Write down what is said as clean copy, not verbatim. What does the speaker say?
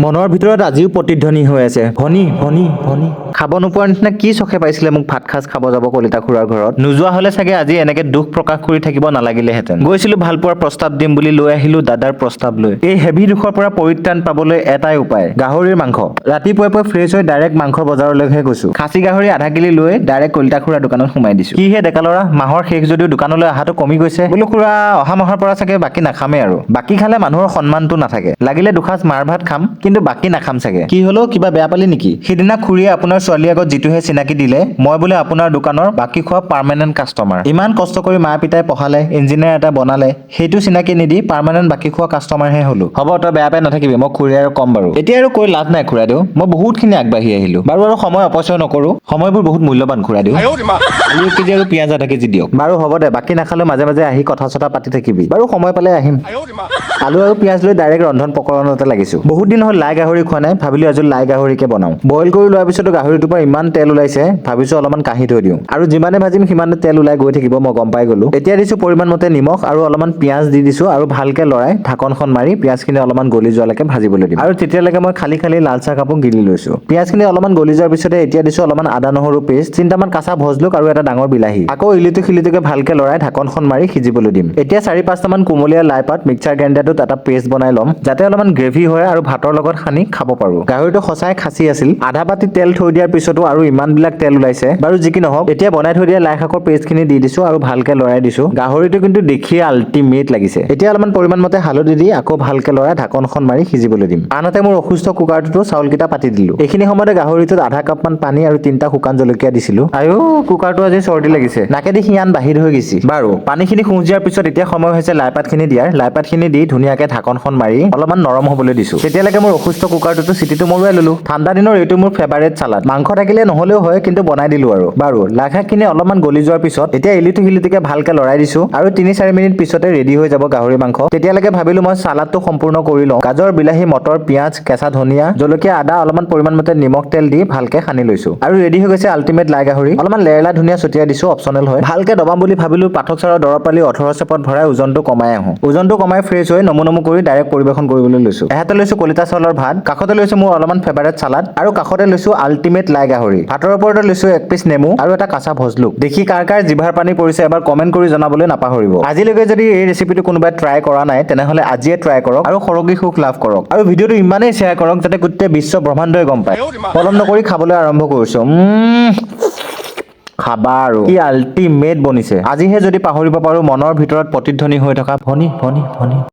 মনৰ ভিতৰত আজিও প্ৰতিধ্বনি হৈ আছে, ভনী ভনী ভনী। খাব নোপোৱাৰ নিচিনা কি চখে পাইছিলে মোক ভাত সাজ খাব যাব কলিতা খুৰাৰ ঘৰত। নোযোৱা হলে চাগে আজি এনেকে দুখ প্ৰকাশ কৰি থাকিব নালাগিলেহেঁতেন। গৈছিলো ভালপোৱাৰ প্ৰস্তাৱ দিম বুলি লৈ আহিলো দাদাৰ প্ৰস্তাৱ লৈ। এই হেভি দুখৰ পৰা পৰিত্ৰাণ পাবলৈ এটাই উপায়, গাহৰিৰ মাংস। ৰাতিপুৱাই পুৱাই ফ্ৰেছ হৈ ডাইৰেক্ট মাংস বজাৰলৈহে গৈছো। খাচী গাহৰি আধা কিলো লৈ ডাইৰেক্ট কলিতা খুৰাৰ দোকানত সোমাই দিছো। কি হে ডেকা ল'ৰা, মাহৰ শেষ যদিও দোকানলৈ অহাটো কমি গৈছে। বোলো খুৰা অহা মাহৰ পৰা চাগে বাকী নাখামেই আৰু। বাকী খালে মানুহৰ সন্মানটো নাথাকে। লাগিলে দুসাঁজ মাৰ ভাত খাম, কিন্তু বাকী নাখাম চাগে। কি হলো, কিবা বেয়া পালি নেকি? সিদিনা খুৰীয়ে আপোনাৰ ছোৱালীৰ আগত যিটোহে চিনাকি দিলে, মই বোলে আপোনাৰ দোকানৰ বাকী খোৱা পাৰ্মানেণ্ট কাষ্টমাৰ। ইমান কষ্ট কৰি মা পিতাই পঢ়ালে, ইঞ্জিনিয়াৰ এটা বনালে, সেইটো চিনাকি নিদি পাৰ্মানেণ্ট বাকী খোৱা কাষ্টমাৰহে হলো। হ'ব তই বেয়া পাই নাথাকিবি, মই খুৰীয়ে আৰু কম বাৰু। এতিয়া আৰু কৈ লাভ নাই খুৰাদেউ, মই বহুতখিনি আগবাঢ়ি আহিলো বাৰু। আৰু সময় অপচয় নকৰো, সময়বোৰ বহুত মূল্যৱান খুৰাদেউ। আলু 1 কেজি আৰু পিঁয়াজ আধা কেজি দিয়ক। বাৰু হ'ব দে, বাকী নাখালেও মাজে মাজে আহি কথা চথা পাতি থাকিবি বাৰু, সময় পালে আহিম। আলু আৰু পিঁয়াজ লৈ ডাইৰেক্ট ৰন্ধন প্ৰকৰণতে লাগিছো। বহুত দিন হ'ল লাই গাহৰি খোৱা নাই, ভাবিলো আজি লাই গাহৰিকে বনাও। বইল কৰি লোৱাৰ পিছতো গাহৰিটোৰ পৰা ইমান তেল ওলাইছে, ভাবিছো অলপমান কাঢ়ি থৈ দিওঁ। আৰু যিমানে ভাজিম সিমানে তেল ওলাই গৈ থাকিব, মই গম পাই গলো। এতিয়া দিছো পৰিমাণ মতে নিমখ আৰু অলপমান পিঁয়াজ দি দিছো আৰু ভালকে লৰাই ঢাকনখন মাৰি পিঁয়াজখিনি অলপমান গলি যোৱালৈকে ভাজিবলৈ দিম। আৰু তেতিয়ালৈকে মই খালি লাল চাহ কাপো গিলি লৈছো। পিঁয়াজখিনি অলপমান গলি যোৱাৰ পিছতে এতিয়া দিছো অলপমান আদা নহৰু পেষ্ট, 3টামান কাঁচা ভজলুক আৰু এটা ডাঙৰ বিলাহী। আকৌ ইলিটো খিলিটোকে ভালকে লৰাই ঢাকনখন মাৰি সিজিবলৈ দিম। এতিয়া 4-5টামান কুমলীয়া লাই পাত মিক্সাৰ গ্ৰাইণ্ডাৰটোত এটা পেষ্ট বনাই ল'ম, যাতে অলপমান গ্ৰেভি হয় আৰু ভাতৰ লগত সানি খাব পাৰো। গাহৰিটো সঁচাই খাচী আছিল। আধা বাতি তেল থৈ দিয়াৰ পিছতো আৰু ইমান বিলাক তেল ওলাইছে। বাৰু যি কি নহওক, এতিয়া বনাই থৈ দিয়া লাই শাকৰ পেষ্টখিনি দি দিছো আৰু ভালকে লৰাই দিছো। গাহৰিটো কিন্তু দেখিয়ে আল্টিমেট লাগিছে। এতিয়া অলপমান পৰিমাণ মতে হালধি দি আকৌ ভালকে লৰাই ঢাকনখন মাৰি সিজিবলৈ দিম। আনহাতে মোৰ অসুস্থ কুকাৰটোতো চাউলকেইটা পাতি দিলো। এইখিনি সময়তে গাহৰিটোত আধা কাপমান পানী আৰু 3টা শুকান জলকীয়া দিছিলো। আয়ো কুকাৰটো আজি চৰ্দি লাগিছে, নাকেদি শিয়ান বাহিৰ হৈ গৈছে। বাৰু পানীখিনি শুজ দিয়াৰ পিছত এতিয়া সময় হৈছে লাইপাতখিনি দিয়াৰ। লাইপাতখিনি দি ধুনীয়াকে ঢাকনখন মাৰি অলপমান নৰম হ'বলৈ দিছো। তেতিয়ালৈকে মোৰ অসুস্থ কুকাৰটোতো চিটিটো মৰুৱাই ললো। ঠাণ্ডা দিনৰ এইটো মোৰ ফেভাৰেট চালাড। মাংস থাকিলে নহলেও হয়, কিন্তু বনাই দিলো আৰু। বাৰু লাই শাকখিনি অলপমান গলি যোৱাৰ পিছত এতিয়া ইলিটো খিলিটোকে ভালকে লৰাই দিছো আৰু 3-4 মিনিট পিছতে ৰেডি হৈ যাব গাহৰি মাংস। তেতিয়ালৈকে ভাবিলো মই চালাডটো সম্পূৰ্ণ কৰি লওঁ। গাজৰ, বিলাহী, মটৰ, পিঁয়াজ, কেঁচা ধনিয়া, জলকীয়া, আদা, অলপমান পৰিমাণ মতে নিমখ তেল দি ভালকে সানি লৈছো। আৰু ৰেডি হৈ গৈছে আল্টিমেট লাই গাহৰি। অলপমান লেৰেলা ধনিয়া ছটিয়াই দিছো, অপচনেল হয়। ভালকে দবাম বুলি ভাবিলো পাঠক ছাৰৰ দৰৱ পালি 18 চেপত ভৰাই ওজনটো কমাই আহো। ওজনটো কমাই ফ্ৰেছ হৈ নমু নমু কৰি ডাইৰেক্ট পৰিবেশন কৰিবলৈ লৈছো। এহাতে লৈছো কলিতা চাউলৰ ভাত, কাষতে লৈছো মোৰ অলপমান ফেভাৰেট চালাড আৰু কাষতে লৈছো আল্টিমেট লাই গাহৰি। ভাতৰ ওপৰতে লৈছো 1 পিচ নেমু আৰু এটা কাঁচা ভজলুক। দেখি কাৰ কাৰ জিভাৰ পানী পৰিছে এবাৰ কমেন্ট কৰি জনাবলৈ নাপাহৰিব। আজিলৈকে যদি এই ৰেচিপিটো কোনোবাই ট্ৰাই কৰা নাই, তেনেহলে আজিয়ে ট্ৰাই কৰক আৰু সৰগী সুখ লাভ কৰক। আৰু ভিডিঅ'টো ইমানেই শ্বেয়াৰ কৰক যাতে গোটেই বিশ্ব ব্ৰহ্মাণ্ডই গম পায়। পলম নকৰি খাবলৈ আৰম্ভ কৰিছো। খাবা আৰু কি আল্টিমেট বনিছে। আজিহে যদি পাহৰিব পাৰো মনৰ ভিতৰত প্ৰতিধ্বনি হৈ থকা ভনী ভনী ভনী।